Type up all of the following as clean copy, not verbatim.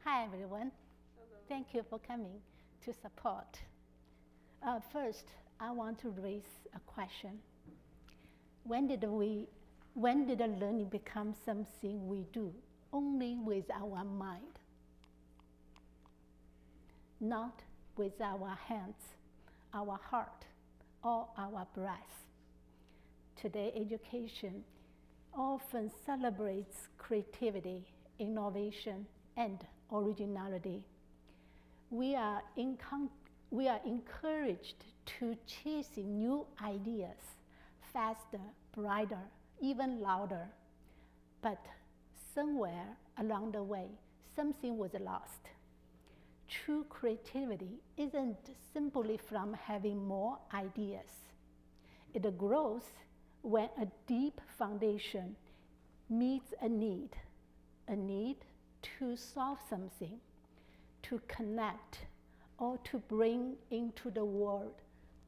Hi, everyone. Hello. Thank you for coming to support. First, I want to raise a question. When did learning become something we do only with our mind, not with our hands, our heart, or our breath? Today, education often celebrates creativity, innovation, and originality. We are encouraged to chase new ideas faster, brighter, even louder. But somewhere along the way, something was lost. True creativity isn't simply from having more ideas. It grows when a deep foundation meets a need to solve something, to connect, or to bring into the world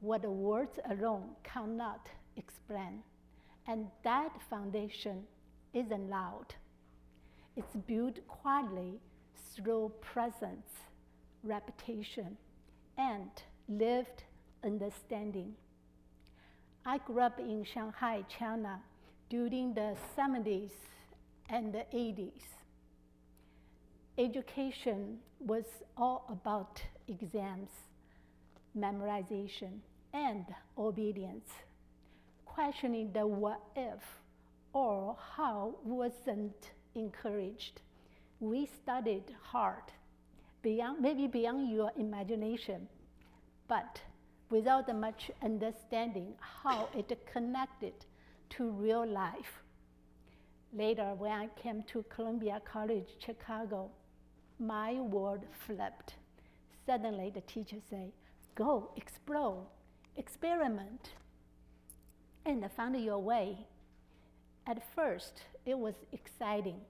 what the words alone cannot explain. And that foundation isn't loud. It's built quietly through presence, repetition, and lived understanding. I grew up in Shanghai, China, during the 70s and the 80s. Education was all about exams, memorization, and obedience. Questioning the what if or how wasn't encouraged. We studied hard, maybe beyond your imagination, but without much understanding how it connected to real life. Later, when I came to Columbia College, Chicago, my world flipped. Suddenly, the teacher said, "Go, explore, experiment, and find your way." At first, it was exciting.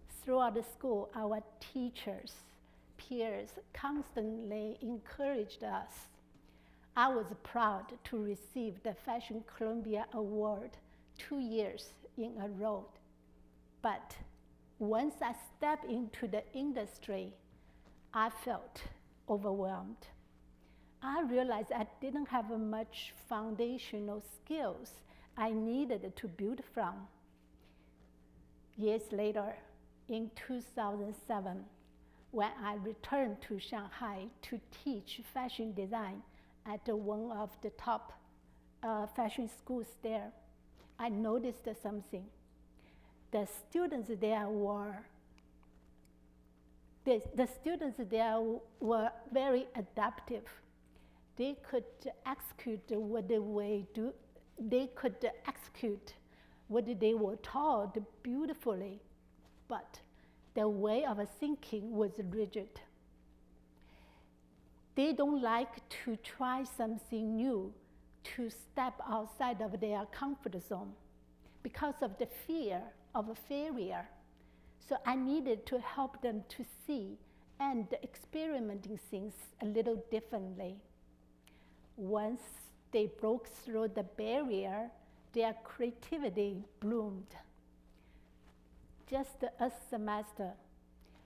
Throughout the school, our teachers, peers constantly encouraged us. I was proud to receive the Fashion Columbia Award 2 years in a row. But once I stepped into the industry, I felt overwhelmed. I realized I didn't have much foundational skills I needed to build from. Years later, in 2007, when I returned to Shanghai to teach fashion design at one of the top fashion schools there, I noticed something. The students there were very adaptive. They could execute what they were taught beautifully, but their way of thinking was rigid. They don't like to try something new, to step outside of their comfort zone because of the fear of failure. So I needed to help them to see and experimenting things a little differently. Once they broke through the barrier, their creativity bloomed. Just a semester,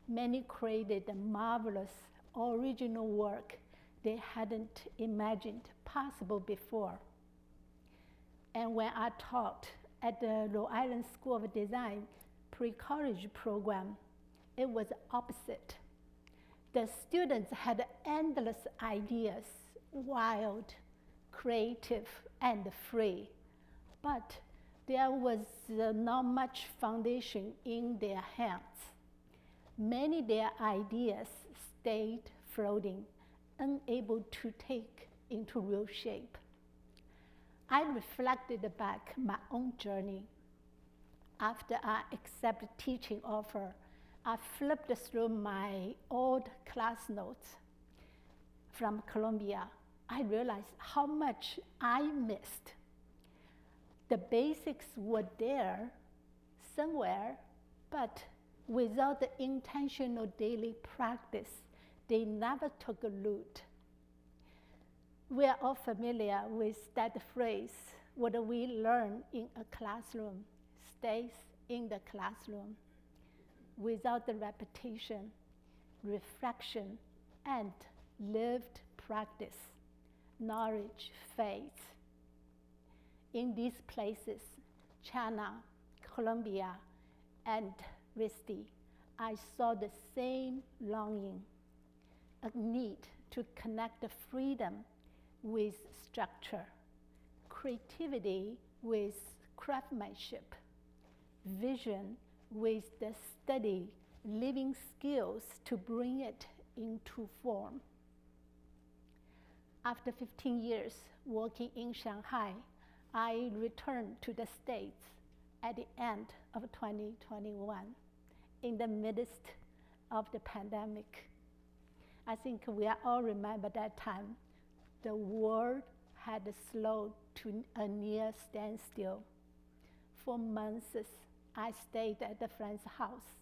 many created marvelous original work they hadn't imagined possible before. And when I taught at the Rhode Island School of Design pre-college program, it was opposite. The students had endless ideas, wild, creative, and free, but there was not much foundation in their hands. Many of their ideas stayed floating, unable to take into real shape. I reflected back my own journey. After I accepted teaching offer, I flipped through my old class notes from Columbia. I realized how much I missed. The basics were there somewhere, but without the intentional daily practice, they never took root. We are all familiar with that phrase, what we learn in a classroom stays in the classroom. Without the repetition, reflection, and lived practice, knowledge, faith. In these places, China, Colombia, and RISD, I saw the same longing, a need to connect the freedom with structure, creativity with craftsmanship, vision with the steady, living skills to bring it into form. After 15 years working in Shanghai, I returned to the States at the end of 2021, in the midst of the pandemic. I think we all remember that time. The world had slowed to a near standstill. For months, I stayed at a friend's house,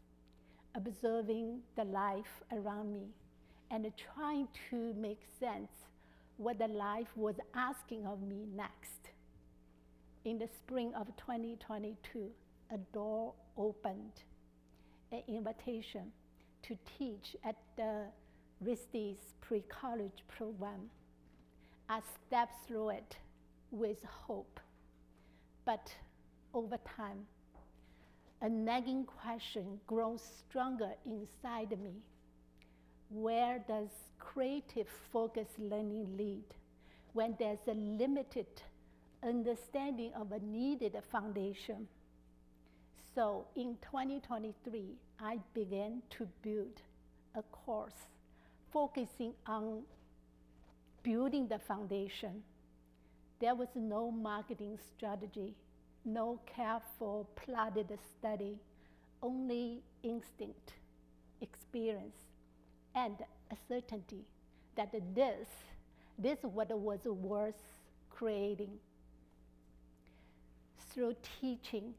observing the life around me and trying to make sense what the life was asking of me next. In the spring of 2022, a door opened, an invitation to teach at the RISD's pre-college program. I stepped through it with hope, but over time, a nagging question grows stronger inside me. Where does creative focused learning lead when there's a limited understanding of a needed foundation? So in 2023, I began to build a course focusing on building the foundation. There was no marketing strategy, no careful plotted study, only instinct, experience, and a certainty that this what was worth creating. Through teaching,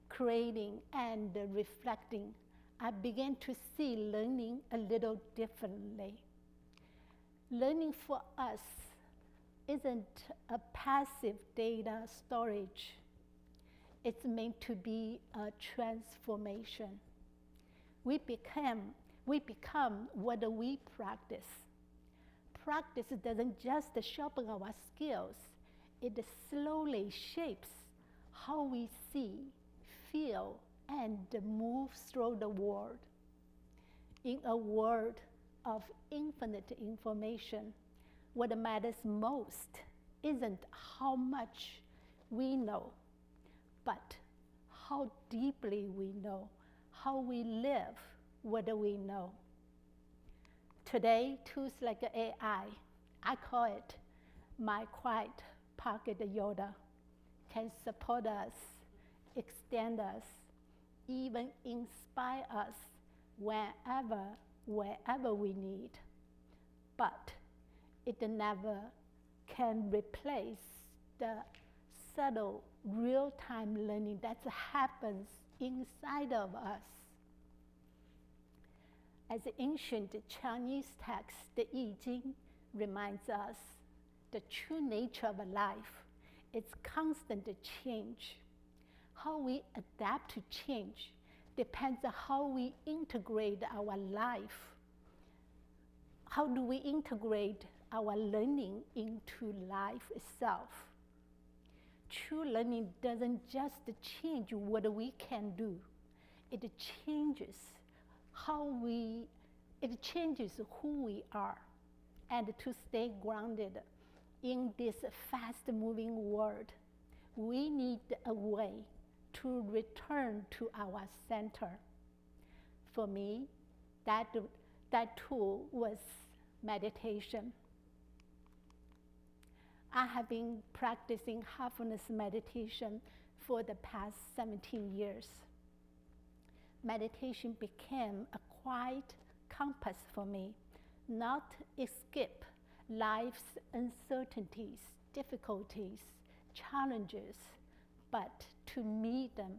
creating, and reflecting, I began to see learning a little differently. Learning for us isn't a passive data storage. It's meant to be a transformation. We become what we practice. Practice doesn't just sharpen our skills, it slowly shapes how we see, feel, and move through the world. In a world of infinite information, what matters most isn't how much we know, but how deeply we know, how we live what we know. Today, tools like AI, I call it my quiet pocket Yoda, can support us, extend us, even inspire us wherever we need. But it never can replace the subtle, real-time learning that happens inside of us. As the ancient Chinese text, the I Ching, reminds us, the true nature of life is constant change. How we adapt to change depends on how we integrate our life. How do we integrate our learning into life itself? True learning doesn't just change what we can do. It changes who we are. And to stay grounded in this fast-moving world, we need a way to return to our center. For me, that tool was meditation. I have been practicing mindfulness meditation for the past 17 years. Meditation became a quiet compass for me, not escape life's uncertainties, difficulties, challenges, but to meet them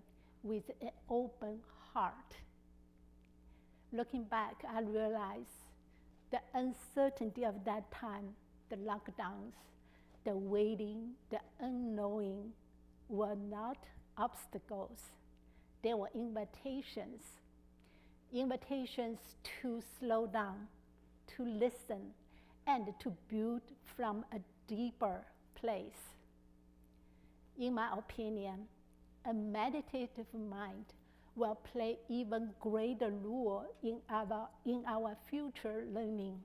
with an open heart. Looking back, I realized the uncertainty of that time, the lockdowns, the waiting, the unknowing were not obstacles. They were invitations. invitations to slow down, to listen, and to build from a deeper place. In my opinion, a meditative mind will play even greater role in our future learning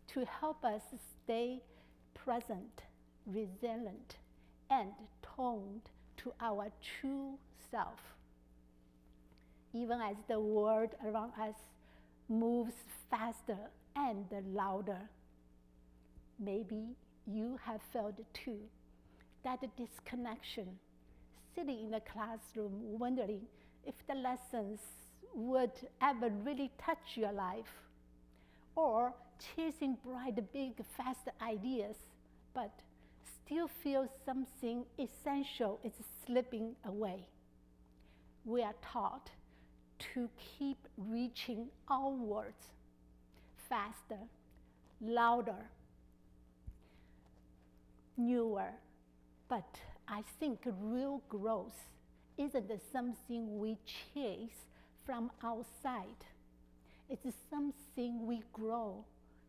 to help us stay present, resilient, and tuned to our true self. Even as the world around us moves faster and louder, maybe you have felt too that disconnection, sitting in the classroom wondering if the lessons would ever really touch your life, or chasing bright, big, fast ideas, but still feel something essential is slipping away. We are taught to keep reaching outwards, faster, louder, newer. But I think real growth isn't something we chase from outside. It's something we grow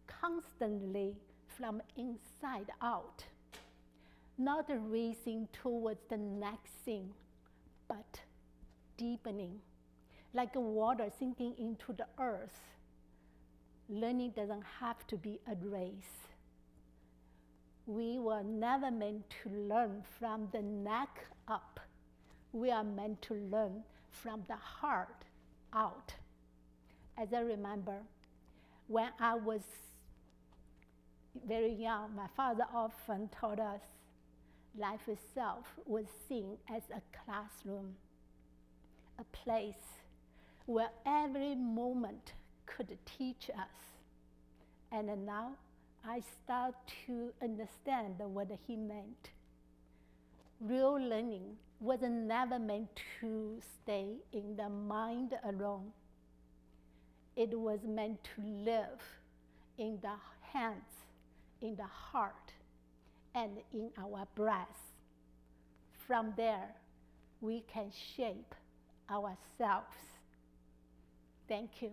constantly from inside out, not racing towards the next thing, but deepening, like water sinking into the earth. Learning doesn't have to be a race. We were never meant to learn from the neck up. We are meant to learn from the heart out. As I remember, when I was very young, my father often told us life itself was seen as a classroom, a place where every moment could teach us. And now I start to understand what he meant. Real learning was never meant to stay in the mind alone. It was meant to live in the hands, in the heart, and in our breath. From there, we can shape ourselves. Thank you.